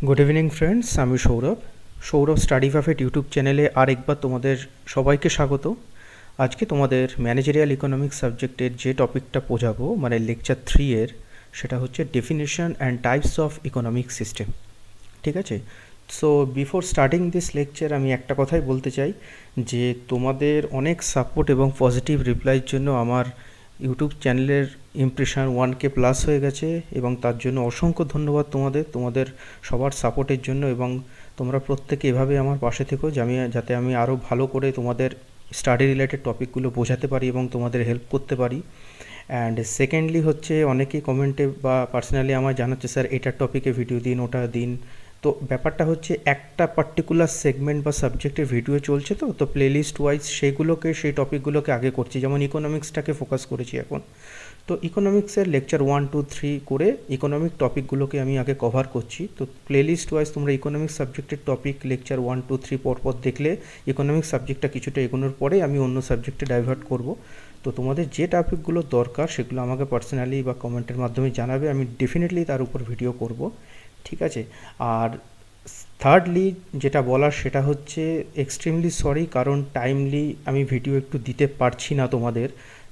Good evening friends, আমি Sourav study perfect YouTube চ্যানেলে আরেকবার তোমাদের সবাইকে স্বাগত। আজকে তোমাদের ম্যানেজারিয়াল ইকোনমিক্স সাবজেক্টের যে টপিকটা বোঝাবো মানে লেকচার 3 এর, সেটা হচ্ছে definition and types of economic system. ঠিক আছে, so before starting this lecture আমি একটা কথাই বলতে চাই যে তোমাদের অনেক সাপোর্ট এবং পজিটিভ রিপ্লাইয়ের জন্য আমার ইউটিউব চ্যানেলের ইমপ্রেশন 1K প্লাস হয়ে গেছে এবং তার জন্য অসংখ্য ধন্যবাদ তোমাদের সবার সাপোর্টের জন্য। এবং তোমরা প্রত্যেকে এভাবে আমার পাশে থেকো যাতে আমি আরও ভালো করে তোমাদের স্টাডি রিলেটেড টপিকগুলো বোঝাতে পারি এবং তোমাদের হেল্প করতে পারি। অ্যান্ড সেকেন্ডলি হচ্ছে অনেকেই কমেন্টে বা পার্সোনালি আমায় জানাচ্ছে, স্যার এটার টপিকে ভিডিও দিন, ওটা দিন। তো ব্যাপারটা হচ্ছে একটা পার্টিকুলার সেগমেন্ট বা সাবজেক্টের ভিডিও চলছে, তো প্লেলিস্ট ওয়াইজ সেই টপিকগুলোকে আগে করছি। যেমন ইকোনমিক্সটাকে ফোকাস করেছি এখন, তো ইকোনমিক্সের লেকচার 1, 2, 3 করে ইকোনমিক টপিকগুলোকে আমি আগে কভার করছি। তো প্লেলিস্ট ওয়াইজ তোমরা ইকোনমিক্স সাবজেক্টের টপিক লেকচার 1, 2, 3 পরপর দেখলে ইকোনমিক্স সাবজেক্টটা কিছুটা এগোনোর পরে আমি অন্য সাবজেক্টে ডাইভার্ট করব। তো তোমাদের যে টপিকগুলো দরকার সেগুলো আমাকে পার্সোনালি বা কমেন্টের মাধ্যমে জানাবে, আমি ডেফিনেটলি তার উপর ভিডিও করব। ঠিক আছে, আর থার্ডলি যেটা বলার সেটা হচ্ছে এক্সট্রিমলি সরি, কারণ টাইমলি আমি ভিডিও একটু দিতে পারছি না তোমাদের,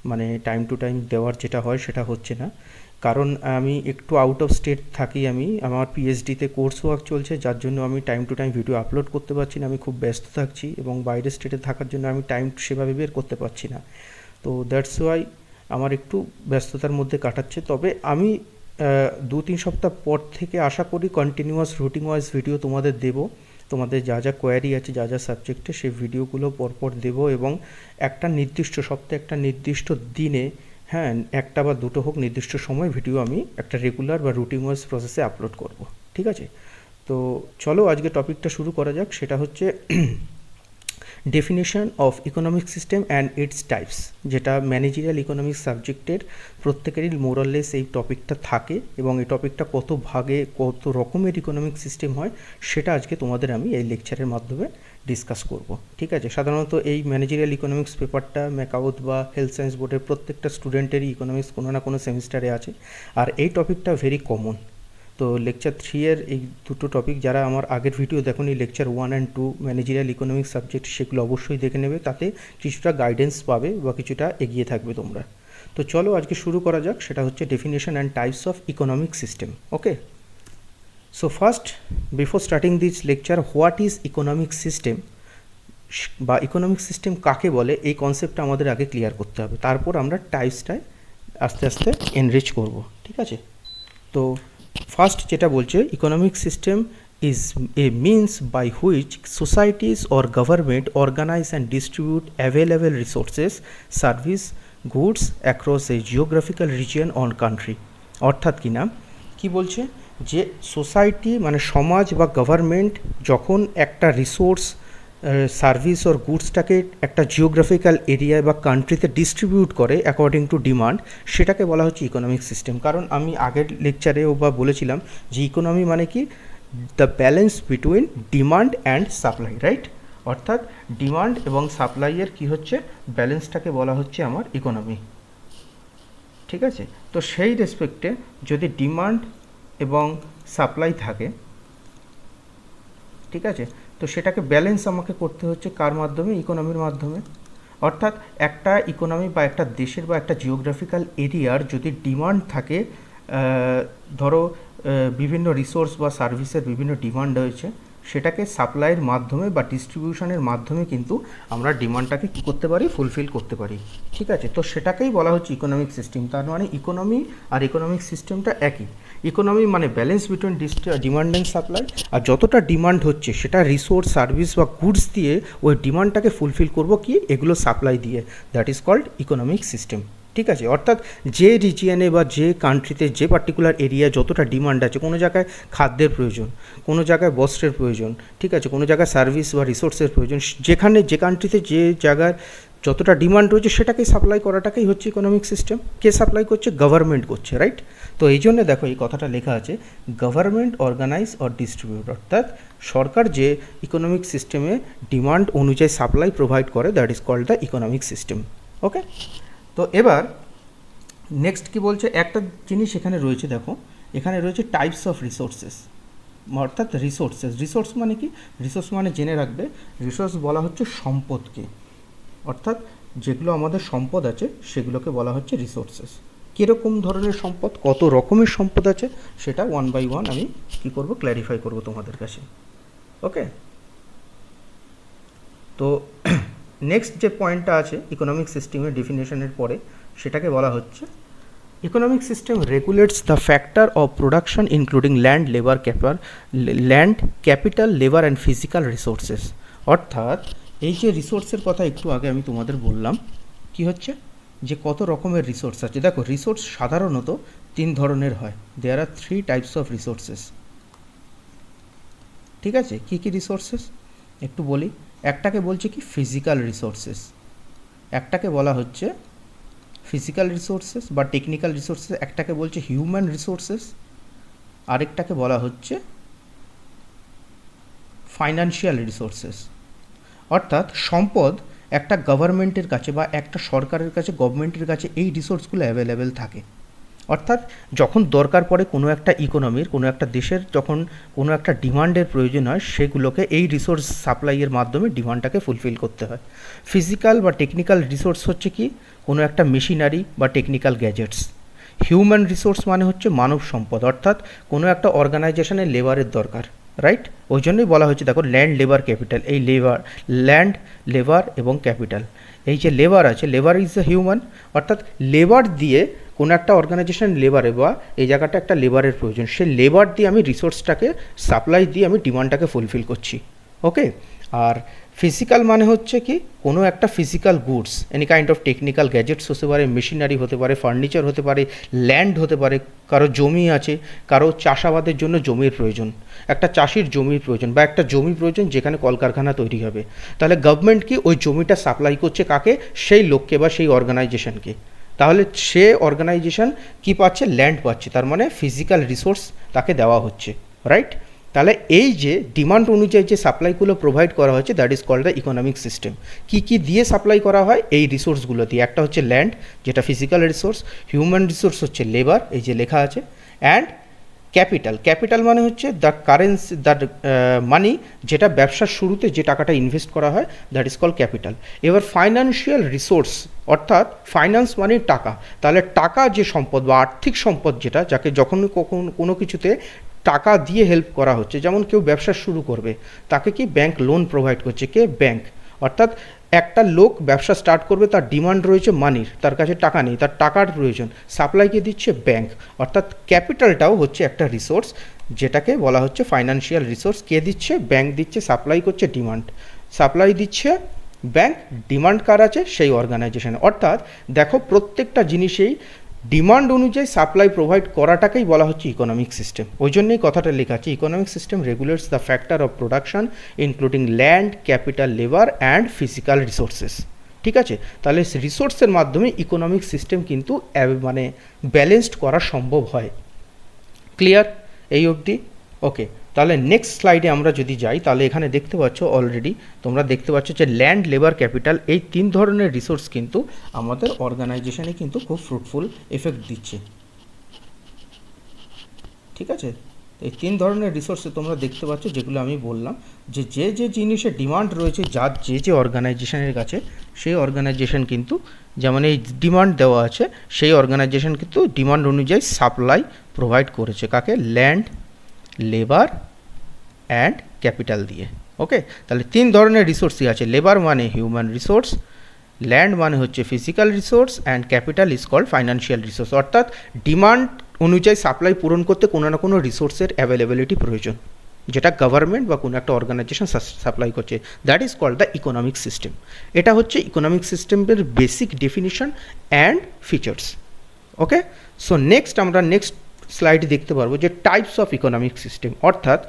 মানে টাইম টু টাইম দেওয়ার যেটা হয় সেটা হচ্ছে না, কারণ আমি একটু আউট অফ স্টেট থাকি। আমার পিএইচডিতে কোর্স ওয়ার্ক চলছে, যার জন্য আমি time to time video upload করতে পারছি না। আমি খুব ব্যস্ত থাকছি এবং বাইরের স্টেটে থাকার জন্য আমি টাইম সেভাবে বের করতে পারছি না। তো দ্যাটস ওয়াই আমার একটু ব্যস্ততার মধ্যে কাটাচ্ছে। তবে আমি 2-3 সপ্তাহ পর থেকে আশা করি কন্টিনিউয়াস রুটিন ওয়াইজ ভিডিও তোমাদের দেবো। তোমাদের যা যা কোয়ারি আছে, যা যা সাবজেক্টে, সেই ভিডিওগুলো পরপর দেবো এবং একটা নির্দিষ্ট সপ্তাহে একটা নির্দিষ্ট দিনে, হ্যাঁ, একটা বা দুটো হোক, নির্দিষ্ট সময় ভিডিও আমি একটা রেগুলার বা রুটিন ওয়াইজ প্রসেসে আপলোড করব। ঠিক আছে, তো চলো আজকে টপিকটা শুরু করা যাক। সেটা হচ্ছে definition of economic system and it's types, যেটা ম্যানেজারিয়াল ইকোনমিক্স সাবজেক্টের প্রত্যেকেরই মোরাললেস এই টপিকটা থাকে এবং এই টপিকটা কত ভাগে কত রকমের ইকোনমিক সিস্টেম হয় সেটা আজকে তোমাদের আমি এই লেকচারের মাধ্যমে ডিসকাস করব। ঠিক আছে, সাধারণত এই ম্যানেজারিয়াল ইকোনমিক্স পেপারটা ম্যাকাউথ বা হেলথ সায়েন্স বোর্ডের প্রত্যেকটা স্টুডেন্টেরই ইকোনমিক্স কোনো না কোনো সেমিস্টারে আছে, আর এই টপিকটা ভেরি কমন। তো লেকচার 3 এর এই দুটো টপিক যারা আমার আগের ভিডিও দেখোনি, lecture 1 and 2 managerial economics subject, সেগুলো অবশ্যই দেখে নেবে, তাতে কিছুটা গাইডেন্স পাবে বা কিছুটা এগিয়ে থাকবে তোমরা। তো চলো আজকে শুরু করা যাক। সেটা হচ্ছে definition and types of economic system. Okay, so first before starting this lecture, what is economic system বা ইকোনমিক সিস্টেম কাকে বলে, এই কনসেপ্টটা আমাদের আগে ক্লিয়ার করতে হবে, তারপর আমরা টাইপসটায় আস্তে আস্তে এনরিচ করব। ঠিক আছে, তো ফার্স্ট যেটা বলছে, economic system is a means by which societies or government organize and distribute available resources, service, goods across a geographical region on country. অর্থাৎ কি বলছে, যে সোসাইটি মানে সমাজ বা গভর্নমেন্ট যখন একটা রিসোর্স, সার্ভিস ওর গুডসটাকে একটা জিওগ্রাফিক্যাল এরিয়ায় বা কান্ট্রিতে ডিস্ট্রিবিউট করে অ্যাকর্ডিং টু ডিমান্ড, সেটাকে বলা হচ্ছে ইকোনমিক সিস্টেম। কারণ আমি আগের লেকচারেও বা বলেছিলাম যে ইকোনমি মানে কি, the balance between demand and supply, right? অর্থাৎ ডিমান্ড এবং সাপ্লাইয়ের কি হচ্ছে, ব্যালেন্সটাকে বলা হচ্ছে আমার ইকোনমি। ঠিক আছে, তো সেই রেসপেক্টে যদি ডিমান্ড এবং সাপ্লাই থাকে, ঠিক আছে, তো সেটাকে ব্যালেন্স আমাকে করতে হচ্ছে কার মাধ্যমে, ইকোনমির মাধ্যমে। অর্থাৎ একটা ইকোনমি বা একটা দেশের বা একটা জিওগ্রাফিক্যাল এরিয়ার যদি ডিমান্ড থাকে, ধরো বিভিন্ন রিসোর্স বা সার্ভিসের বিভিন্ন ডিমান্ড রয়েছে, সেটাকে সাপ্লাইয়ের মাধ্যমে বা ডিস্ট্রিবিউশনের মাধ্যমে কিন্তু আমরা ডিমান্ডটাকে কী করতে পারি, ফুলফিল করতে পারি। ঠিক আছে, তো সেটাকেই বলা হচ্ছে ইকোনমিক সিস্টেম। তার মানে ইকোনমি আর ইকোনমিক সিস্টেমটা একই। ইকোনমি মানে balance between demand and supply, আর যতটা ডিমান্ড হচ্ছে সেটা রিসোর্স, সার্ভিস বা গুডস দিয়ে ওই ডিমান্ডটাকে ফুলফিল করব কি, এগুলো সাপ্লাই দিয়ে, that is called economic system. ঠিক আছে, অর্থাৎ যে রিজিয়নে বা যে কান্ট্রিতে যে পার্টিকুলার এরিয়া যতটা ডিমান্ড আছে, কোনো জায়গায় খাদ্যের প্রয়োজন, কোনো জায়গায় বস্ত্রের প্রয়োজন, ঠিক আছে, কোনো জায়গায় সার্ভিস বা রিসোর্সের প্রয়োজন, যেখানে যে কান্ট্রিতে যে জায়গার যতটা ডিমান্ড রয়েছে সেটাকেই সাপ্লাই করাটাকেই হচ্ছে ইকোনমিক সিস্টেম। কে সাপ্লাই করছে? গভর্নমেন্ট করছে, রাইট? তো এই জন্য দেখো এই কথাটা লেখা আছে, গভর্নমেন্ট অর্গানাইজ অর ডিস্ট্রিবিউট, অর্থাৎ সরকার যে ইকোনমিক সিস্টেমে ডিমান্ড অনুযায়ী সাপ্লাই প্রোভাইড করে, that is called the economic system. Okay, তো এবার নেক্সট কি বলছে, একটা জিনিস এখানে রয়েছে, দেখো এখানে রয়েছে টাইপস অফ রিসোর্সেস। অর্থাৎ রিসোর্সেস। রিসোর্স মানে কি? রিসোর্স মানে জেনে রাখবে, রিসোর্স বলা হচ্ছে সম্পদকে, অর্থাৎ যেগুলো আমাদের সম্পদ আছে সেগুলোকে বলা হচ্ছে রিসোর্সেস। কীরকম ধরনের সম্পদ, কত রকমের সম্পদ আছে, সেটা ওয়ান বাই ওয়ান আমি কী করবো, ক্ল্যারিফাই করবো তোমাদের কাছে। ওকে, তো নেক্সট যে পয়েন্টটা আছে ইকোনমিক সিস্টেমের ডেফিনেশনের পরে, সেটাকে বলা হচ্ছে economic system regulates the factor of production including land, capital, labour and physical resources. অর্থাৎ এই যে রিসোর্সের কথা একটু আগে আমি তোমাদের বললাম, কি হচ্ছে যে কত রকমের রিসোর্স আছে। দেখো, রিসোর্স সাধারণত 3 ধরনের হয়। দেয়ার আর 3 টাইপস অফ রিসোর্সেস। ঠিক আছে, কী কী রিসোর্সেস একটু বলি। একটাকে বলছে কি ফিজিক্যাল রিসোর্সেস, একটাকে বলা হচ্ছে ফিজিক্যাল রিসোর্সেস বা টেকনিক্যাল রিসোর্সেস, একটাকে বলছে হিউম্যান রিসোর্সেস, আরেকটাকে বলা হচ্ছে ফাইন্যান্সিয়াল রিসোর্সেস। অর্থাৎ সম্পদ একটা গভর্নমেন্টের কাছে বা একটা সরকারের কাছে, গভর্নমেন্টের কাছে এই রিসোর্সগুলো অ্যাভেলেবেল থাকে। অর্থাৎ যখন দরকার পড়ে কোনো একটা ইকোনমির, কোনো একটা দেশের, যখন কোনো একটা ডিমান্ডের প্রয়োজন হয়, সেগুলোকে এই রিসোর্স সাপ্লাইয়ের মাধ্যমে ডিমান্ডটাকে ফুলফিল করতে হয়। ফিজিক্যাল বা টেকনিক্যাল রিসোর্স হচ্ছে কি কোনো একটা মেশিনারি বা টেকনিক্যাল গ্যাজেটস। হিউম্যান রিসোর্স মানে হচ্ছে মানব সম্পদ, অর্থাৎ কোনো একটা অর্গানাইজেশনের লেবারের দরকার, রাইট? ওই জন্যই বলা হচ্ছে, দেখো, ল্যান্ড, লেবার, ক্যাপিটাল। এই ল্যান্ড, লেবার এবং ক্যাপিটাল, এই যে লেবার আছে, লেবার ইজ দ্য হিউম্যান, অর্থাৎ লেবার দিয়ে কোনো একটা অর্গানাইজেশন লেবারে বা এই জায়গাটা একটা লেবারের প্রয়োজন, সে লেবার দিয়ে আমি রিসোর্সটাকে সাপ্লাই দিয়ে আমি ডিমান্ডটাকে ফুলফিল করছি। ওকে, আর ফিজিক্যাল মানে হচ্ছে কি কোনো একটা physical goods, any kind of technical gadgets হতে পারে, মেশিনারি হতে পারে, ফার্নিচার হতে পারে, ল্যান্ড হতে পারে, কারো জমি আছে, কারো চাষাবাদের জন্য জমির প্রয়োজন, একটা চাষির জমির প্রয়োজন বা একটা জমি প্রয়োজন যেখানে কলকারখানা তৈরি হবে, তাহলে গভর্নমেন্ট কি ওই জমিটা সাপ্লাই করছে কাকে? সেই লোককে বা সেই অর্গানাইজেশনকে। তাহলে সে অর্গানাইজেশন কি পাচ্ছে? ল্যান্ড পাচ্ছে, তার মানে ফিজিক্যাল রিসোর্স তাকে দেওয়া হচ্ছে, রাইট? তাহলে এই যে ডিমান্ড অনুযায়ী যে সাপ্লাইগুলো প্রোভাইড করা হচ্ছে, that is called the economic system. কী কী দিয়ে সাপ্লাই করা হয়? এই রিসোর্সগুলো দিয়ে। একটা হচ্ছে ল্যান্ড, যেটা ফিজিক্যাল রিসোর্স। হিউম্যান রিসোর্স হচ্ছে লেবার, এই যে লেখা আছে। অ্যান্ড ক্যাপিটাল, ক্যাপিটাল মানে হচ্ছে দ্য কারেন্সি, দ্য মানি, যেটা ব্যবসার শুরুতে যে টাকাটা ইনভেস্ট করা হয়, দ্যাট ইজ কল ক্যাপিটাল। এবার ফাইন্যান্সিয়াল রিসোর্স, অর্থাৎ ফাইন্যান্স মানে টাকা। তাহলে টাকা যে সম্পদ বা আর্থিক সম্পদ, যেটা যাকে যখন কোনো কিছুতে টাকা দিয়ে হেল্প করা হচ্ছে, যেমন কেউ ব্যবসা শুরু করবে, তাকে কি ব্যাংক লোন প্রোভাইড করছে, কে? ব্যাংক। অর্থাৎ একটা লোক ব্যবসা স্টার্ট করবে, তার ডিমান্ড রয়েছে মানির, তার কাছে টাকা নেই, তার টাকার প্রয়োজন, সাপ্লাই কে দিচ্ছে? ব্যাংক। অর্থাৎ ক্যাপিটালটাও হচ্ছে একটা রিসোর্স, যেটাকে বলা হচ্ছে ফাইন্যান্সিয়াল রিসোর্স। কে দিচ্ছে? ব্যাংক দিচ্ছে। সাপ্লাই করছে ডিমান্ড, সাপ্লাই দিচ্ছে ব্যাংক, ডিমান্ড কার আছে? সেই অর্গানাইজেশনে। অর্থাৎ দেখো, প্রত্যেকটা জিনিসেই ডিমান্ড অনুযায়ী সাপ্লাই প্রোভাইড করাটাকেই বলা হচ্ছে ইকোনমিক সিস্টেম। ওই জন্যই কথাটা লেখা আছে, economic system regulates the factor of production including land, capital, labour and physical resources. ঠিক আছে, তাহলে রিসোর্সের মাধ্যমে ইকোনমিক সিস্টেম কিন্তু মানে ব্যালেন্সড করা সম্ভব হয়। ক্লিয়ার এই অবধি? ওকে, তাহলে নেক্সট স্লাইডে আমরা যদি যাই, তাহলে এখানে দেখতে পাচ্ছ, অলরেডি তোমরা দেখতে পাচ্ছ যে ল্যান্ড, লেবার, ক্যাপিটাল, এই 3 ধরনের রিসোর্স কিন্তু আমাদের অর্গানাইজেশনে কিন্তু খুব ফ্রুটফুল এফেক্ট দিচ্ছে। ঠিক আছে, এই 3 ধরনের রিসোর্সে তোমরা দেখতে পাচ্ছ, যেগুলো আমি বললাম, যে যে জিনিসের ডিমান্ড রয়েছে, যার যে অর্গানাইজেশনের কাছে, সেই অর্গানাইজেশন কিন্তু, যেমন এই ডিমান্ড দেওয়া আছে, সেই অর্গানাইজেশন কিন্তু ডিমান্ড অনুযায়ী সাপ্লাই প্রোভাইড করেছে, কাকে? ল্যান্ড, লেবার অ্যান্ড ক্যাপিটাল দিয়ে। ওকে, তাহলে 3 ধরনের রিসোর্সই আছে। লেবার মানে হিউম্যান রিসোর্স, ল্যান্ড মানে হচ্ছে physical resource, and capital is called financial resource. অর্থাৎ ডিমান্ড অনুযায়ী সাপ্লাই পূরণ করতে কোনো না কোনো রিসোর্সের অ্যাভেলেবিলিটি প্রয়োজন, যেটা গভর্নমেন্ট বা কোনো একটা অর্গানাইজেশন সাপ্লাই করছে, that is called the economic system. এটা হচ্ছে ইকোনমিক সিস্টেমের basic definition and features. Okay, so next আমরা নেক্সট স্লাইডে দেখতে পারবো যে টাইপস অফ ইকোনমিক সিস্টেম, অর্থাৎ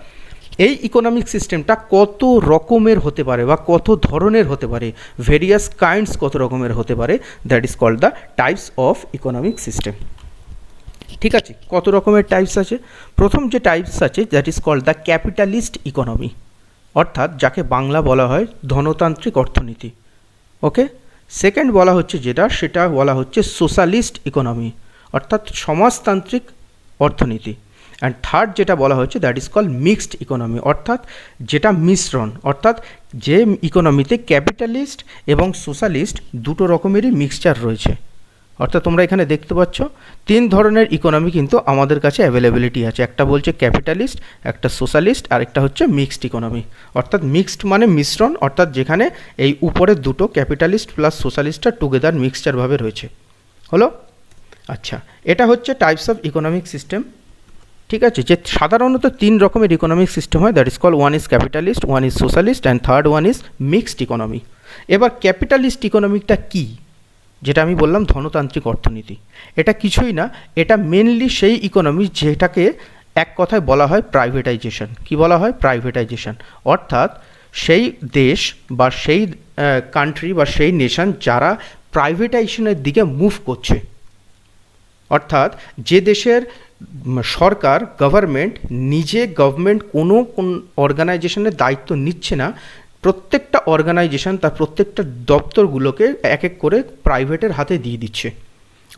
এই ইকোনমিক সিস্টেমটা কত রকমের হতে পারে বা কত ধরনের হতে পারে, ভেরিয়াস কাইন্ডস কত রকমের হতে পারে, that is called the types of economic system. ঠিক আছে, কত রকমের টাইপস আছে? প্রথম যে টাইপস আছে, that is called the capitalist economy, অর্থাৎ যাকে বাংলা বলা হয় ধনতান্ত্রিক অর্থনীতি। ওকে, সেকেন্ড বলা হচ্ছে যেটা, সেটা বলা হচ্ছে সোশ্যালিস্ট ইকোনমি, অর্থাৎ সমাজতান্ত্রিক অর্থনীতি। অ্যান্ড থার্ড যেটা বলা হচ্ছে that is call mixed economy, অর্থাৎ যেটা মিশ্রণ, অর্থাৎ যে ইকোনমিতে ক্যাপিটালিস্ট এবং সোশ্যালিস্ট দুটো রকমেরই মিক্সচার রয়েছে। অর্থাৎ তোমরা এখানে দেখতে পাচ্ছ 3 ধরনের ইকোনমি কিন্তু আমাদের কাছে অ্যাভেলেবিলিটি আছে। একটা বলছে ক্যাপিটালিস্ট, একটা সোশ্যালিস্ট, আর একটা হচ্ছে মিক্সড ইকোনমি। অর্থাৎ মিক্সড মানে মিশ্রণ, অর্থাৎ যেখানে এই উপরের দুটো ক্যাপিটালিস্ট প্লাস সোশ্যালিস্টটা টুগেদার মিক্সচারভাবে রয়েছে। হলো? আচ্ছা, এটা হচ্ছে টাইপস অফ ইকোনমিক সিস্টেম। ঠিক আছে, যে সাধারণত 3 রকমের ইকোনমিক সিস্টেম হয়, that is call one is capitalist, one is socialist and third one is mixed economy. এবার ক্যাপিটালিস্ট ইকোনমিকটা কী, যেটা আমি বললাম ধনতান্ত্রিক অর্থনীতি, এটা কিছুই না, এটা মেনলি সেই ইকোনমি যেটাকে এক কথায় বলা হয় প্রাইভেটাইজেশন। কি বলা হয়? প্রাইভেটাইজেশন। অর্থাৎ সেই দেশ বা সেই কান্ট্রি বা সেই নেশন যারা প্রাইভেটাইজেশনের দিকে মুভ করছে, অর্থাৎ যে দেশের সরকার গভর্নমেন্ট নিজে কোনো অর্গানাইজেশনের দায়িত্ব নিচ্ছে না, প্রত্যেকটা অর্গানাইজেশন তার প্রত্যেকটা দপ্তরগুলোকে এক এক করে প্রাইভেটের হাতে দিয়ে দিচ্ছে।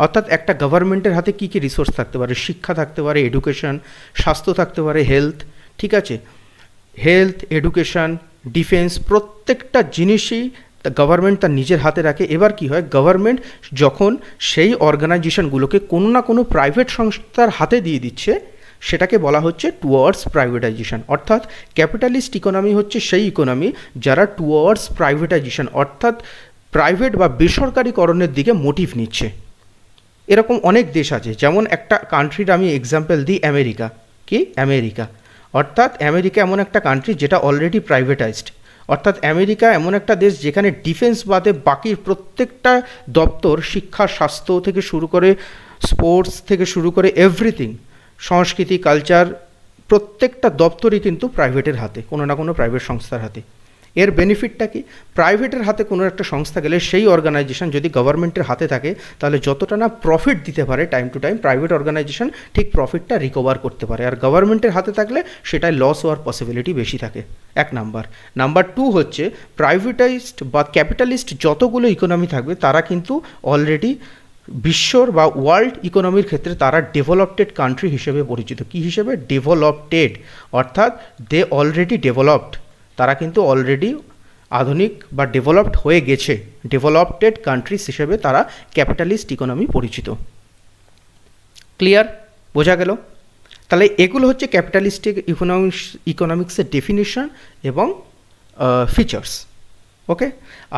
অর্থাৎ একটা গভর্নমেন্টের হাতে কী কী রিসোর্স থাকতে পারে? শিক্ষা থাকতে পারে, এডুকেশন, স্বাস্থ্য থাকতে পারে, হেলথ, ঠিক আছে, হেলথ, এডুকেশন, ডিফেন্স, প্রত্যেকটা জিনিসই গভর্নমেন্ট তার নিজের হাতে রাখে। এবার কি হয়, গভর্নমেন্ট যখন সেই অর্গানাইজেশনগুলোকে কোনো না কোনো প্রাইভেট সংস্থার হাতে দিয়ে দিচ্ছে, সেটাকে বলা হচ্ছে টুয়ার্ডস প্রাইভেটাইজেশন। অর্থাৎ ক্যাপিটালিস্ট ইকোনমি হচ্ছে সেই ইকোনমি যারা টুয়ার্ডস প্রাইভেটাইজেশন, অর্থাৎ প্রাইভেট বা বেসরকারিকরণের দিকে মোটিভ নিচ্ছে। এরকম অনেক দেশ আছে, যেমন একটা কান্ট্রির আমি এক্সাম্পল দিই, আমেরিকা। কি? আমেরিকা। অর্থাৎ আমেরিকা এমন একটা কান্ট্রি যেটা অলরেডি প্রাইভেটাইজড। অর্থাৎ আমেরিকা এমন একটা দেশ যেখানে ডিফেন্স বাদে বাকি প্রত্যেকটা দপ্তর, শিক্ষা, স্বাস্থ্য থেকে শুরু করে স্পোর্টস থেকে শুরু করে এভরিথিং, সংস্কৃতি, কালচার, প্রত্যেকটা দপ্তরই কিন্তু প্রাইভেটের হাতে, কোনো না কোনো প্রাইভেট সংস্থার হাতে। এর বেনিফিটটা কি? প্রাইভেটের হাতে কোনো একটা সংস্থা গেলে সেই অর্গানাইজেশন যদি গভর্নমেন্টের হাতে থাকে, তাহলে যতটা না প্রফিট দিতে পারে time to time, private organization ঠিক প্রফিটটা রিকভার করতে পারে। আর গভর্নমেন্টের হাতে থাকলে সেটাই লস হওয়ার পসিবিলিটি বেশি থাকে। এক নাম্বার। নাম্বার 2 হচ্ছে প্রাইভেটাইজড বা ক্যাপিটালিস্ট যতগুলো ইকোনমি থাকবে তারা কিন্তু অলরেডি বিশ্বর বা ওয়ার্ল্ড ইকোনমির ক্ষেত্রে তারা ডেভেলপটেড কান্ট্রি হিসেবে পরিচিত। কি হিসেবে? ডেভেলপটেড। অর্থাৎ দে অলরেডি ডেভেলপড, তারা কিন্তু অলরেডি আধুনিক বা ডেভেলপড হয়ে গেছে। ডেভেলপটেড কান্ট্রিজ হিসেবে তারা ক্যাপিটালিস্ট ইকোনমি পরিচিত। ক্লিয়ার? বোঝা গেল? তাহলে এগুলো হচ্ছে ক্যাপিটালিস্টিক ইকোনমিক্সের ডেফিনিশন এবং ফিচার্স। ওকে,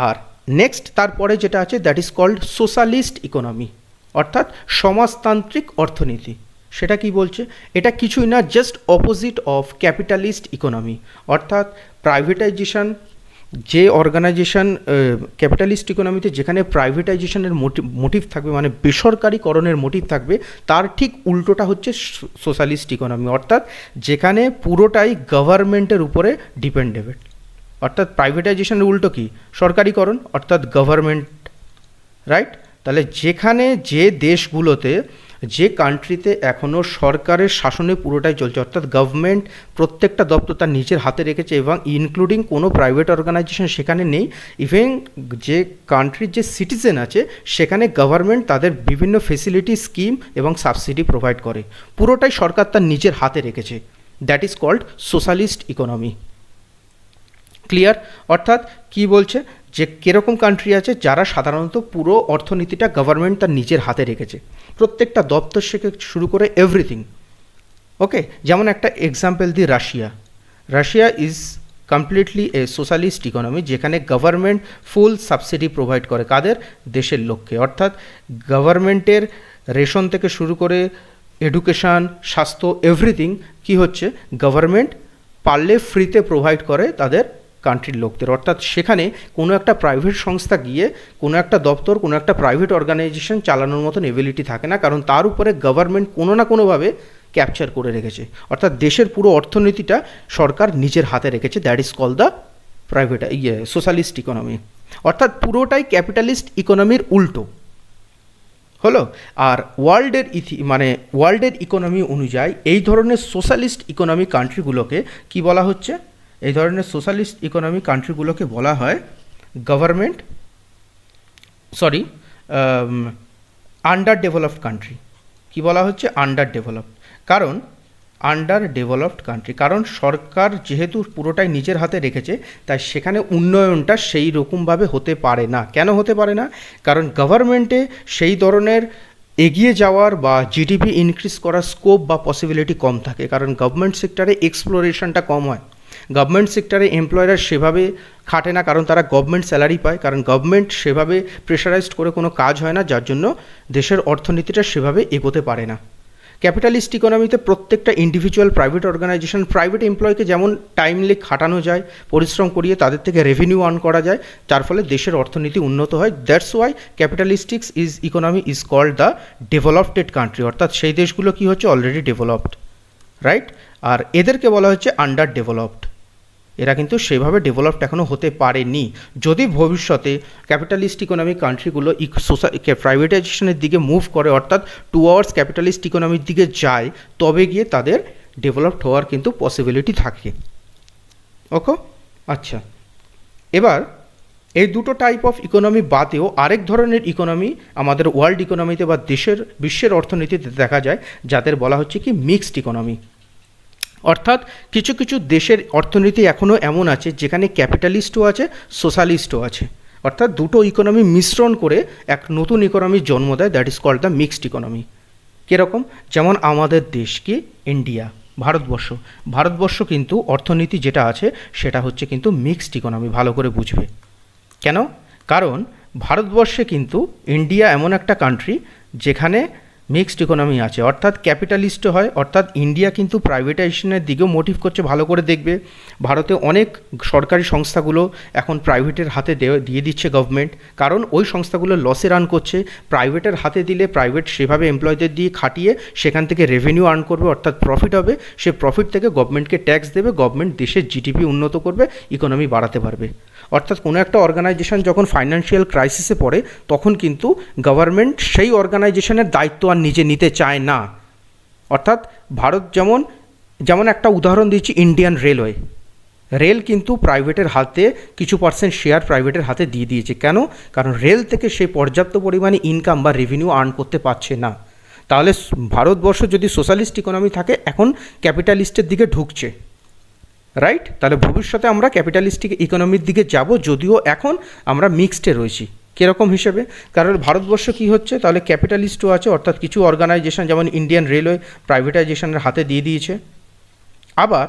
আর নেক্সট তারপরে যেটা আছে that is called socialist economy, অর্থাৎ সমাজতান্ত্রিক অর্থনীতি। সেটা কি বলছে? এটা কিছুই না, just opposite of capitalist economy. অর্থাৎ প্রাইভেটাইজেশন যে অর্গানাইজেশন, ক্যাপিটালিস্ট ইকোনমিতে যেখানে প্রাইভেটাইজেশনের মোটিভ থাকবে, মানে বেসরকারিকরণের মোটিভ থাকবে, তার ঠিক উল্টোটা হচ্ছে সোশ্যালিস্ট ইকোনমি। অর্থাৎ যেখানে পুরোটাই গভর্নমেন্টের উপরে ডিপেন্ডেবল। অর্থাৎ প্রাইভেটাইজেশনের উল্টো কি? সরকারিকরণ, অর্থাৎ গভর্নমেন্ট, রাইট? তাহলে যেখানে যে দেশগুলোতে, যে কান্ট্রিতে এখনও সরকারের শাসনে পুরোটাই চলছে, অর্থাৎ গভর্নমেন্ট প্রত্যেকটা দপ্তর তার নিজের হাতে রেখেছে এবং ইনক্লুডিং কোনো প্রাইভেট অর্গানাইজেশন সেখানে নেই, ইভেন যে কান্ট্রির যে সিটিজেন আছে সেখানে গভর্নমেন্ট তাদের বিভিন্ন ফেসিলিটি, স্কিম এবং সাবসিডি প্রোভাইড করে, পুরোটাই সরকার তার নিজের হাতে রেখেছে, that is called socialist economy. Clear? অর্থাৎ কি বলছে, যে কীরকম কান্ট্রি আছে যারা সাধারণত পুরো অর্থনীতিটা গভর্নমেন্ট তার নিজের হাতে রেখেছে, প্রত্যেকটা দপ্তর থেকে শুরু করে এভরিথিং। ওকে, যেমন একটা এক্সাম্পল দিই, Russia. Russia is completely A socialist economy, যেখানে গভর্নমেন্ট ফুল সাবসিডি প্রোভাইড করে কাদের? দেশের লোককে। অর্থাৎ গভর্নমেন্টের রেশন থেকে শুরু করে এডুকেশান, স্বাস্থ্য, এভরিথিং কি হচ্ছে, গভর্নমেন্ট পারলে ফ্রিতে প্রোভাইড করে তাদের কান্ট্রির লোকদের। অর্থাৎ সেখানে কোনো একটা প্রাইভেট সংস্থা গিয়ে কোনো একটা দপ্তর, কোনো একটা প্রাইভেট অর্গানাইজেশন চালানোর মতন এবিলিটি থাকে না, কারণ তার উপরে গভর্নমেন্ট কোনো না কোনোভাবে ক্যাপচার করে রেখেছে। অর্থাৎ দেশের পুরো অর্থনীতিটা সরকার নিজের হাতে রেখেছে, that is call the private socialist economy. অর্থাৎ পুরোটাই ক্যাপিটালিস্ট ইকোনমির উল্টো হলো। আর ওয়ার্ল্ডের ইকোনমি অনুযায়ী এই ধরনের সোশ্যালিস্ট ইকোনমি কান্ট্রিগুলোকে কি বলা হচ্ছে? এই ধরনের সোশ্যালিস্ট ইকোনমি কান্ট্রিগুলোকে বলা হয় আন্ডার ডেভেলপড কান্ট্রি। কি বলা হচ্ছে? Under developed. কারণ আন্ডার ডেভেলপড কান্ট্রি, কারণ সরকার যেহেতু পুরোটাই নিজের হাতে রেখেছে তাই সেখানে উন্নয়নটা সেই রকমভাবে হতে পারে না। কেন হতে পারে না? কারণ গভর্নমেন্টে সেই ধরনের এগিয়ে যাওয়ার বা জিডিপি ইনক্রিজ করার স্কোপ বা পসিবিলিটি কম থাকে, কারণ গভর্নমেন্ট সেক্টরে এক্সপ্লোরেশনটা কম হয়। গভর্নমেন্ট সেক্টরে এমপ্লয়াররা সেভাবে খাটে না, কারণ তারা গভর্নমেন্ট স্যালারি পায়, কারণ গভর্নমেন্ট সেভাবে প্রেশারাইজড করে কোনো কাজ হয় না, যার জন্য দেশের অর্থনীতিটা সেভাবে এগোতে পারে না। ক্যাপিটালিস্ট ইকোনমিতে প্রত্যেকটা ইন্ডিভিজুয়াল প্রাইভেট অর্গানাইজেশন প্রাইভেট এমপ্লয়কে যেমন টাইমলি খাটানো যায়, পরিশ্রম করিয়ে তাদের থেকে রেভিনিউ আর্ন করা যায়, যার ফলে দেশের অর্থনীতি উন্নত হয়। That's why capitalistics economy is called the developed country, অর্থাৎ সেই দেশগুলো কি হচ্ছে অলরেডি ডেভেলপড, রাইট? আর এদেরকে বলা হচ্ছে আন্ডার ডেভেলপড। এরা কিন্তু সেভাবে ডেভেলপড এখনও হতে পারেনি। যদি ভবিষ্যতে ক্যাপিটালিস্ট ইকোনমিক কান্ট্রিগুলো প্রাইভেটাইজেশনের দিকে মুভ করে, অর্থাৎ টুয়ার্ডস ক্যাপিটালিস্ট ইকোনমির দিকে যায়, তবে গিয়ে তাদের ডেভেলপড হওয়ার কিন্তু পসিবিলিটি থাকে। ওকে, আচ্ছা, এবার এই দুটো টাইপ অফ ইকোনমি বাদেও আরেক ধরনের ইকোনমি আমাদের ওয়ার্ল্ড ইকোনমিতে বা বিশ্বের অর্থনীতিতে দেখা যায়, যাদের বলা হচ্ছে কি মিক্সড ইকোনমি। অর্থাৎ কিছু কিছু দেশের অর্থনীতি এখনও এমন আছে যেখানে ক্যাপিটালিস্টও আছে, সোশ্যালিস্টও আছে, অর্থাৎ দুটো ইকোনমি মিশ্রণ করে এক নতুন ইকোনমির জন্ম দেয়, that is called the mixed economy. কীরকম? যেমন আমাদের দেশ কি ইন্ডিয়া, ভারতবর্ষ কিন্তু অর্থনীতি যেটা আছে সেটা হচ্ছে কিন্তু মিক্সড ইকোনমি, ভালো করে বুঝবে। কেন? কারণ ভারতবর্ষে কিন্তু ইন্ডিয়া এমন একটা কান্ট্রি যেখানে মিক্সড ইকোনমি আছে, অর্থাৎ ক্যাপিটালিস্ট হয়, অর্থাৎ ইন্ডিয়া কিন্তু প্রাইভেটাইজেশনের দিকেও মোটিভ করছে। ভালো করে দেখবে, ভারতে অনেক সরকারি সংস্থাগুলো এখন প্রাইভেটের হাতে দিয়ে দিচ্ছে গভর্নমেন্ট, কারণ ওই সংস্থাগুলো লসে রান করছে। প্রাইভেটের হাতে দিলে প্রাইভেট সেভাবে এমপ্লয়ীদের দিয়ে খাটিয়ে সেখান থেকে রেভিনিউ আর্ন করবে, অর্থাৎ প্রফিট হবে। সে প্রফিট থেকে গভর্নমেন্টকে ট্যাক্স দেবে, গভর্নমেন্ট দেশের জিডিপি উন্নত করবে, ইকোনমি বাড়াতে পারবে। অর্থাৎ কোনো একটা অর্গানাইজেশন যখন ফাইন্যান্সিয়াল ক্রাইসিসে পড়ে তখন কিন্তু গভর্নমেন্ট সেই অর্গানাইজেশনের দায়িত্ব আর নিজে নিতে চায় না। অর্থাৎ ভারত যেমন একটা উদাহরণ দিচ্ছি, ইন্ডিয়ান রেলওয়ে, রেল কিন্তু প্রাইভেটের হাতে কিছু পার্সেন্ট শেয়ার প্রাইভেটের হাতে দিয়ে দিয়েছে। কেন? কারণ রেল থেকে সে পর্যাপ্ত পরিমাণে ইনকাম বা রেভিনিউ আর্ন করতে পারছে না। তাহলে ভারতবর্ষ যদি সোশ্যালিস্ট ইকোনমি থাকে, এখন ক্যাপিটালিস্টের দিকে ঢুকছে, রাইট? তাহলে ভবিষ্যতে আমরা ক্যাপিটালিস্টিক ইকোনমির দিকে যাব, যদিও এখন আমরা মিক্সডে রয়েছি। কীরকম হিসেবে? কারণ ভারতবর্ষ কী হচ্ছে, তাহলে ক্যাপিটালিস্টও আছে, অর্থাৎ কিছু অর্গানাইজেশন যেমন ইন্ডিয়ান রেলওয়ে প্রাইভেটাইজেশনের হাতে দিয়ে দিয়েছে, আবার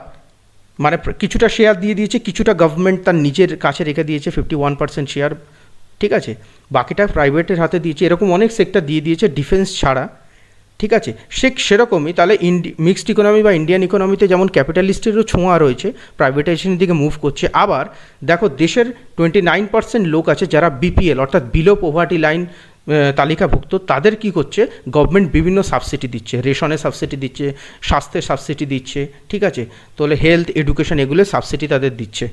মানে কিছুটা শেয়ার দিয়ে দিয়েছে, কিছুটা গভর্নমেন্ট তার নিজের কাছে রেখে দিয়েছে 51% শেয়ার, ঠিক আছে, বাকিটা প্রাইভেটের হাতে দিয়েছে। এরকম অনেক সেক্টর দিয়ে দিয়েছে ডিফেন্স ছাড়া, ঠিক আছে। সেরকমই তাহলে মিক্সড ইকোনমি বা ইন্ডিয়ান ইকোনমিতে যেমন ক্যাপিটালিস্টেরও ছোঁয়া রয়েছে, প্রাইভেটাইজেশনের দিকে মুভ করছে। আবার দেখো, দেশের 29% লোক আছে যারা বিপিএল অর্থাৎ বিলো পভার্টি লাইন তালিকাভুক্ত। তাদের কি করছে, গভর্নমেন্ট বিভিন্ন সাবসিডি দিচ্ছে, রেশনের সাবসিডি দিচ্ছে, স্বাস্থ্যের সাবসিডি দিচ্ছে, ঠিক আছে, তাহলে হেলথ, এডুকেশন, এগুলো সাবসিডি তাদের দিচ্ছে,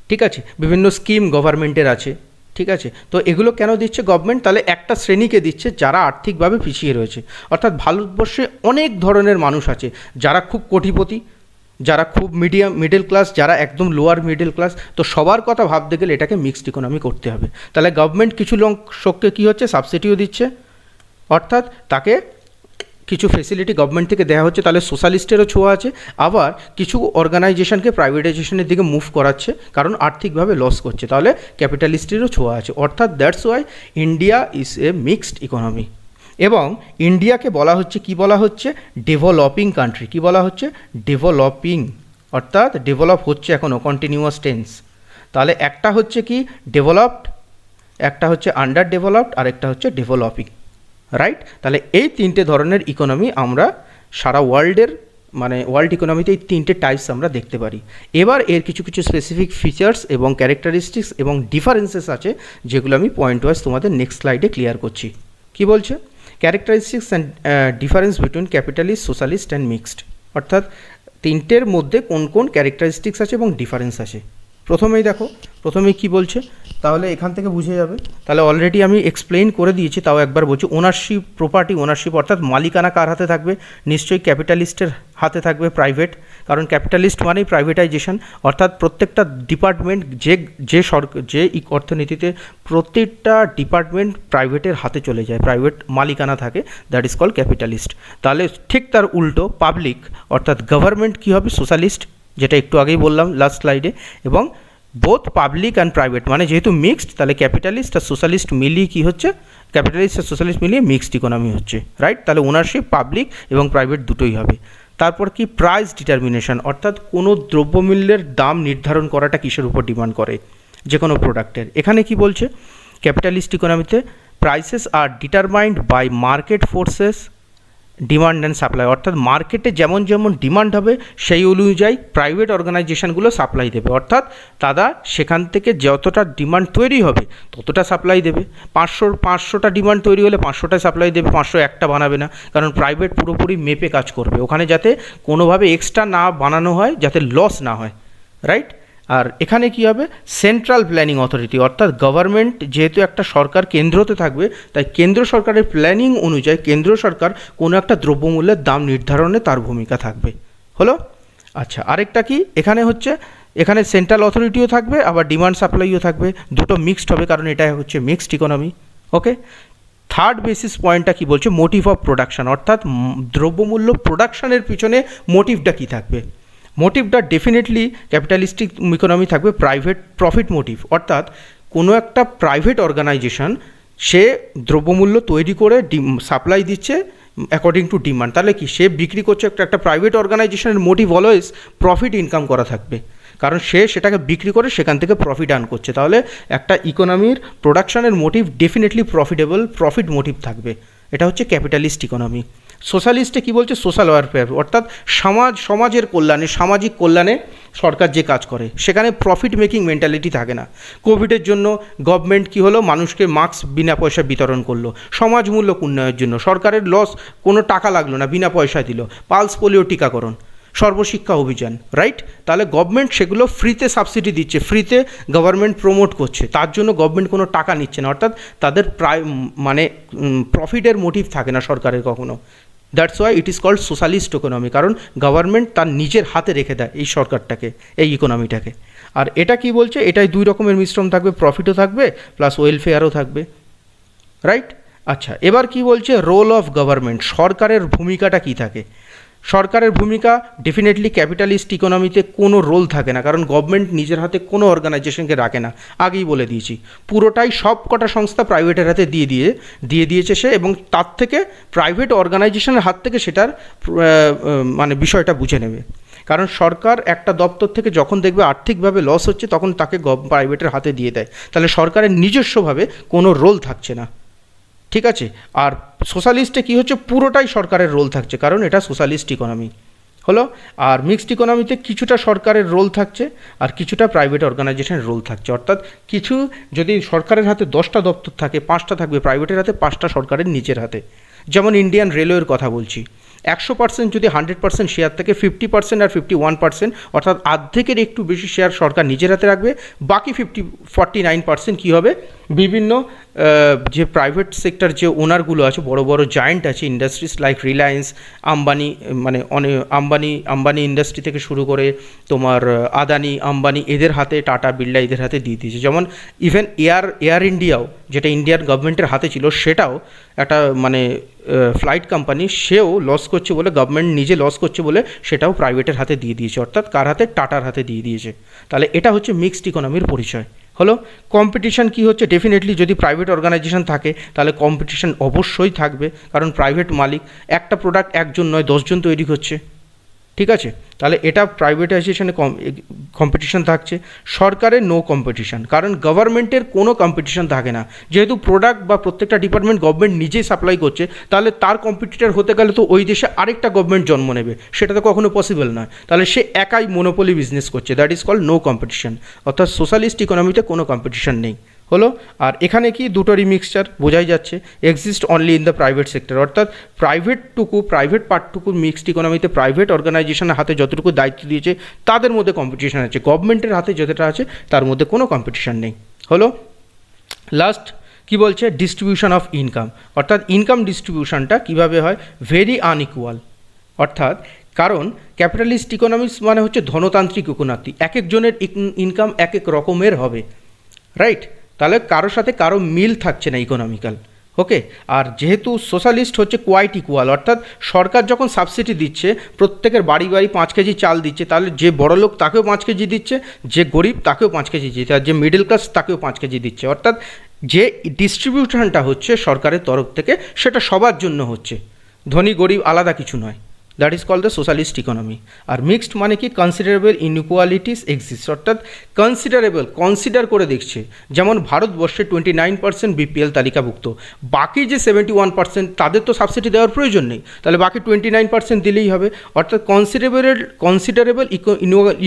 ঠিক আছে। বিভিন্ন স্কিম গভর্নমেন্টের আছে, ঠিক আছে। তো এগুলো কেন দিচ্ছে গভর্নমেন্ট? তাহলে একটা শ্রেণীকে দিচ্ছে যারা আর্থিকভাবে পিছিয়ে রয়েছে। অর্থাৎ ভারতবর্ষে অনেক ধরনের মানুষ আছে, যারা খুব কোটিপতি, যারা খুব মিডল ক্লাস, যারা একদম লোয়ার মিডল ক্লাস। তো সবার কথা ভাবতে গেলে এটাকে মিক্সড ইকোনমি করতে হবে। তাহলে গভর্নমেন্ট কিছু লোককে কী হচ্ছে, সাবসিডিও দিচ্ছে, অর্থাৎ তাকে কিছু ফেসিলিটি গভর্নমেন্ট থেকে দেওয়া হচ্ছে, তাহলে সোশ্যালিস্টেরও ছোঁয়া আছে। আবার কিছু অর্গানাইজেশনকে প্রাইভেটাইজেশনের দিকে মুভ করাচ্ছে, কারণ আর্থিকভাবে লস করছে, তাহলে ক্যাপিটালিস্টেরও ছোঁয়া আছে। অর্থাৎ that's why India is a mixed economy. এবং ইন্ডিয়াকে বলা হচ্ছে, কি বলা হচ্ছে, ডেভেলপিং কান্ট্রি। কি বলা হচ্ছে? ডেভেলপিং, অর্থাৎ ডেভেলপ হচ্ছে এখনও, কন্টিনিউয়াস টেন্স। তাহলে একটা হচ্ছে কি ডেভেলপড, একটা হচ্ছে আন্ডার ডেভেলপড, আর একটা হচ্ছে ডেভেলপিং, রাইট? তাহলে এই তিনটে ধরনের ইকোনমি আমরা সারা ওয়ার্ল্ডের মানে ওয়ার্ল্ড ইকোনমিতে এই তিনটে টাইপস আমরা দেখতে পারি। এবার এর কিছু কিছু স্পেসিফিক ফিচার্স এবং ক্যারেক্টারিস্টিক্স এবং ডিফারেন্সেস আছে, যেগুলো আমি পয়েন্ট ওয়াইজ তোমাদের নেক্সট স্লাইডে ক্লিয়ার করছি। কি বলছে? Characteristics and difference between capitalist, socialist and mixed. অর্থাৎ তিনটের মধ্যে কোন কোন ক্যারেক্টারিস্টিক্স আছে এবং ডিফারেন্স আছে। প্রথমেই দেখো, প্রথমেই কি বলছে, তাহলে এখান থেকে বুঝে যাবে। তাহলে অলরেডি আমি এক্সপ্লেইন করে দিয়েছি, তাও একবার বলছি। ওনারশিপ, প্রপার্টি ওনারশিপ অর্থাৎ মালিকানা কার হাতে থাকবে? নিশ্চয়ই ক্যাপিটালিস্টের হাতে থাকবে, প্রাইভেট। কারণ ক্যাপিটালিস্ট মানেই প্রাইভেটাইজেশন, অর্থাৎ প্রত্যেকটা ডিপার্টমেন্ট যে সরকার, যে অর্থনীতিতে প্রত্যেকটা ডিপার্টমেন্ট প্রাইভেটের হাতে চলে যায়, প্রাইভেট মালিকানা থাকে, দ্যাট ইজ কল্ড ক্যাপিটালিস্ট। তাহলে ঠিক তার উল্টো পাবলিক অর্থাৎ গভর্নমেন্ট কী হবে? সোশ্যালিস্ট, যেটা একটু আগেই বললাম লাস্ট স্লাইডে। এবং বোথ পাবলিক অ্যান্ড প্রাইভেট মানে যেহেতু মিক্সড, তাহলে ক্যাপিটালিস্ট আর সোশ্যালিস্ট মিলিয়ে কী হচ্ছে? ক্যাপিটালিস্ট আর সোশ্যালিস্ট মিলিয়ে মিক্সড ইকোনমি হচ্ছে, রাইট? তাহলে ওনারশিপ পাবলিক এবং প্রাইভেট দুটোই হবে। তারপর কি? প্রাইস ডিটারমিনেশন, অর্থাৎ কোনো দ্রব্যমূল্যের দাম নির্ধারণ করাটা কিসের উপর ডিমান্ড করে? যে কোনো প্রোডাক্টের। এখানে কি বলছে? ক্যাপিটালিস্ট ইকোনমিতে prices are determined by market forces, demand and supply, অর্থাৎ মার্কেটে যেমন যেমন ডিমান্ড হবে সেই অনুযায়ী প্রাইভেট অর্গানাইজেশনগুলো সাপ্লাই দেবে, অর্থাৎ তারা সেখান থেকে যতটা ডিমান্ড তৈরি হবে ততটা সাপ্লাই দেবে। 500টা ডিমান্ড তৈরি হলে 500টা সাপ্লাই দেবে, 501টা বানাবে না। কারণ প্রাইভেট পুরোপুরি মেপে কাজ করবে, ওখানে যাতে কোনোভাবে এক্সট্রা না বানানো হয়, যাতে লস না হয়, রাইট? আর এখানে কি হবে? সেন্ট্রাল প্ল্যানিং অথরিটি, অর্থাৎ গভর্নমেন্ট যেহেতু একটা সরকার কেন্দ্রতে থাকবে, তাই কেন্দ্র সরকারের প্ল্যানিং অনুযায়ী কেন্দ্র সরকার কোনো একটা দ্রব্যমূল্যের দাম নির্ধারণে তার ভূমিকা থাকবে। হলো? আচ্ছা, আরেকটা কি এখানে হচ্ছে, এখানে সেন্ট্রাল অথরিটিও থাকবে, আবার ডিমান্ড সাপ্লাইও থাকবে, দুটো মিক্সড হবে, কারণ এটা হচ্ছে মিক্সড ইকোনমি। ওকে, থার্ড বেসিস পয়েন্টটা কি বলছে? মোটিভ অফ প্রোডাকশন, অর্থাৎ দ্রব্যমূল্য প্রোডাকশনের পিছনে মোটিভটা কী থাকবে? মোটিভটা ডেফিনেটলি ক্যাপিটালিস্টিক ইকোনমি থাকবে প্রাইভেট প্রফিট মোটিভ, অর্থাৎ কোনো একটা প্রাইভেট অর্গানাইজেশন সে দ্রব্যমূল্য তৈরি করে সাপ্লাই দিচ্ছে অ্যাকর্ডিং টু ডিমান্ড। তাহলে কি সে বিক্রি করছে? একটা প্রাইভেট অর্গানাইজেশনের মোটিভ অলওয়েজ প্রফিট ইনকাম করা থাকবে, কারণ সে সেটাকে বিক্রি করে সেখান থেকে প্রফিট আর্ন করছে। তাহলে একটা ইকোনমির প্রোডাকশনের motive definitely profitable, profit motive থাকবে। এটা হচ্ছে ক্যাপিটালিস্ট ইকোনমি। সোশ্যালিস্টে কী বলছে? সোশ্যাল ওয়েলফেয়ার, অর্থাৎ সমাজের কল্যাণে, সামাজিক কল্যাণে সরকার যে কাজ করে সেখানে প্রফিট মেকিং মেন্টালিটি থাকে না। কোভিডের জন্য গভর্নমেন্ট কী হলো? মানুষকে মাস্ক বিনা পয়সা বিতরণ করলো, সমাজমূলক উন্নয়নের জন্য। সরকারের লস, কোনো টাকা লাগলো না, বিনা পয়সা দিল। পালস পোলিও টিকাকরণ, সর্বশিক্ষা অভিযান, রাইট? তাহলে গভর্নমেন্ট সেগুলো ফ্রিতে সাবসিডি দিচ্ছে, ফ্রিতে গভর্নমেন্ট প্রমোট করছে, তার জন্য গভর্নমেন্ট কোনো টাকা নিচ্ছে না, অর্থাৎ তাদের মানে প্রফিটের মোটিভ থাকে না সরকারের কখনো। That's why it is called socialist economy, কারণ গভর্নমেন্ট তার নিজের হাতে রেখে দেয় এই সরকারটাকে, এই ইকোনমিটাকে। আর এটা কি বলছে? এটাই দুই রকমের মিশ্রণ থাকবে, প্রফিটও থাকবে প্লাস ওয়েলফেয়ারও থাকবে, রাইট? আচ্ছা, এবার কি বলছে? রোল অফ গভর্নমেন্ট, সরকারের ভূমিকাটা কী থাকে? সরকারের ভূমিকা ডেফিনেটলি ক্যাপিটালিস্ট ইকোনমিতে কোনো রোল থাকে না, কারণ গভর্নমেন্ট নিজের হাতে কোনো অর্গানাইজেশনকে রাখে না। আগেই বলে দিয়েছি, পুরোটাই সব কটা সংস্থা প্রাইভেটের হাতে দিয়ে দিয়েছে সে, এবং তার থেকে প্রাইভেট অর্গানাইজেশনের হাত থেকে সেটার মানে বিষয়টা বুঝে নেবে। কারণ সরকার একটা দপ্তর থেকে যখন দেখবে আর্থিকভাবে লস হচ্ছে, তখন তাকে প্রাইভেটের হাতে দিয়ে দেয়। তাহলে সরকারের নিজস্বভাবে কোনো রোল থাকছে না, ঠিক আছে? আর সোশ্যালিস্টে কী হচ্ছে? পুরোটাই সরকারের রোল থাকছে, কারণ এটা সোশ্যালিস্ট ইকোনমি হলো। আর মিক্সড ইকোনমিতে কিছুটা সরকারের রোল থাকছে আর কিছুটা প্রাইভেট অর্গানাইজেশনের রোল থাকছে, অর্থাৎ কিছু যদি সরকারের হাতে 10টা দপ্তর থাকে, 5টা থাকবে প্রাইভেটের হাতে, 5টা সরকারের নিজের হাতে। যেমন ইন্ডিয়ান রেলওয়ের কথা বলছি, 100% যদি 100% শেয়ার থাকে, 50% আর 51%, অর্থাৎ অর্ধেকের একটু বেশি শেয়ার সরকার নিজের হাতে রাখবে। বাকি 49% কী হবে? বিভিন্ন যে প্রাইভেট সেক্টর যে ওনারগুলো আছে, বড় বড় জায়েন্ট আছে ইন্ডাস্ট্রিজ লাইক রিলায়েন্স, আম্বানি, মানে আম্বানি ইন্ডাস্ট্রি থেকে শুরু করে তোমার আদানি, আম্বানি, এদের হাতে, টাটা, বিড়লা, এদের হাতে দিয়ে দিয়েছে। যেমন ইভেন এয়ার ইন্ডিয়াও, যেটা ইন্ডিয়ান গভর্নমেন্টের হাতে ছিল, সেটাও একটা মানে ফ্লাইট কোম্পানি, সেও লস করছে বলে, গভর্নমেন্ট নিজে লস করছে বলে সেটাও প্রাইভেটের হাতে দিয়ে দিয়েছে, অর্থাৎ কার হাতে? টাটার হাতে দিয়ে দিয়েছে। তাহলে এটা হচ্ছে মিক্সড ইকোনমির পরিচয় হলো। কম্পিটিশন কি হচ্ছে? ডেফিনেটলি যদি প্রাইভেট অর্গানাইজেশন থাকে তাহলে কম্পিটিশন অবশ্যই থাকবে, কারণ প্রাইভেট মালিক, একটা প্রোডাক্ট একজন নয় 10 জন তৈরি করছে, ঠিক আছে? তাহলে এটা প্রাইভেটাইজেশনে কম্পিটিশন থাকছে। সরকারের নো কম্পিটিশন, কারণ গভর্নমেন্টের কোনো কম্পিটিশন থাকে না। যেহেতু প্রোডাক্ট বা প্রত্যেকটা ডিপার্টমেন্ট গভর্নমেন্ট নিজেই সাপ্লাই করছে, তাহলে তার কম্পিটিটর হতে গেলে তো ওই দেশে আরেকটা গভর্নমেন্ট জন্ম নেবে, সেটা তো কখনো পসিবল নয়। তাহলে সে একাই মনোপলি বিজনেস করছে, that is called no competition. অর্থাৎ সোশ্যালিস্ট ইকোনমিতে কোনো কম্পিটিশন নেই হলো। আর এখানে কি দুটোরই মিক্সচার বোঝাই যাচ্ছে, exist only in the private sector, অর্থাৎ প্রাইভেট পার্টটুকু মিক্সড ইকোনমিতে প্রাইভেট অর্গানাইজেশনের হাতে যতটুকু দায়িত্ব দিয়েছে তাদের মধ্যে কম্পিটিশন আছে, গভর্নমেন্টের হাতে যতটা আছে তার মধ্যে কোনো কম্পিটিশন নেই। হলো। লাস্ট কি বলছে, ডিস্ট্রিবিউশন অফ ইনকাম, অর্থাৎ ইনকাম ডিস্ট্রিবিউশনটা কীভাবে হয়, ভেরি আনইকুয়াল। অর্থাৎ কারণ ক্যাপিটালিস্ট ইকোনমিক্স মানে হচ্ছে ধনতান্ত্রিক ইকোনমি, এক একজনের ইনকাম এক এক রকমের হবে, রাইট? তাহলে কারোর সাথে কারো মিল থাকছে না ইকোনমিক্যাল, ওকে। আর যেহেতু সোশ্যালিস্ট হচ্ছে কোয়াইট ইকুয়াল, অর্থাৎ সরকার যখন সাবসিডি দিচ্ছে, প্রত্যেকের বাড়ি বাড়ি 5 কেজি চাল দিচ্ছে, তাহলে যে বড় লোক তাকেও 5 কেজি দিচ্ছে, যে গরিব তাকেও 5 কেজি দিচ্ছে, আর যে মিডল ক্লাস তাকেও 5 কেজি দিচ্ছে। অর্থাৎ যে ডিস্ট্রিবিউশনটা হচ্ছে সরকারের তরফ থেকে সেটা সবার জন্য হচ্ছে, ধনী গরিব আলাদা কিছু নয়। That is called the socialist economy. আর মিক্সড মানে কি, কনসিডারেবল ইনইকুয়ালিটিস এক্সিস্ট, অর্থাৎ কনসিডার করে দেখছে। যেমন ভারতবর্ষে 29% বিপিএল তালিকাভুক্ত, বাকি যে 71% তাদের তো সাবসিডি দেওয়ার প্রয়োজন নেই, তাহলে বাকি 29% দিলেই হবে। অর্থাৎ কনসিডারেবল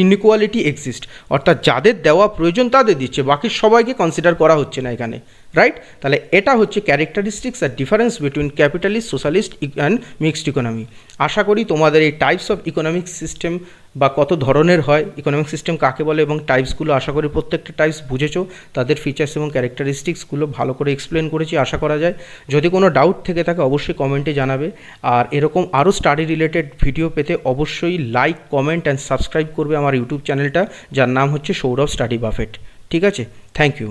ইনইকুয়ালিটি এক্সিস্ট, অর্থাৎ যাদের দেওয়া প্রয়োজন তাদের দিচ্ছে, বাকি সবাইকে কনসিডার করা হচ্ছে না এখানে, রাইট? তাহলে এটা হচ্ছে ক্যারেক্টারিস্টিক্স আর difference between capitalist, socialist and mixed economy. আশা করি তোমাদের এই টাইপস অফ ইকোনমিক সিস্টেম বা কত ধরনের হয়, ইকোনমিক সিস্টেম কাকে বলে এবং টাইপসগুলো আশা করি প্রত্যেকটা টাইপস বুঝেছো, তাদের ফিচার্স এবং ক্যারেক্টারিস্টিক্সগুলো ভালো করে এক্সপ্লেন করেছি আশা করা যায়। যদি কোনো ডাউট থেকে থাকে অবশ্যই কমেন্টে জানাবে, আর এরকম আরও স্টাডি রিলেটেড ভিডিও পেতে অবশ্যই লাইক, কমেন্ট অ্যান্ড সাবস্ক্রাইব করবে আমার ইউটিউব চ্যানেলটা, যার নাম হচ্ছে সৌরভ স্টাডি বাফেট। ঠিক আছে, থ্যাংক ইউ।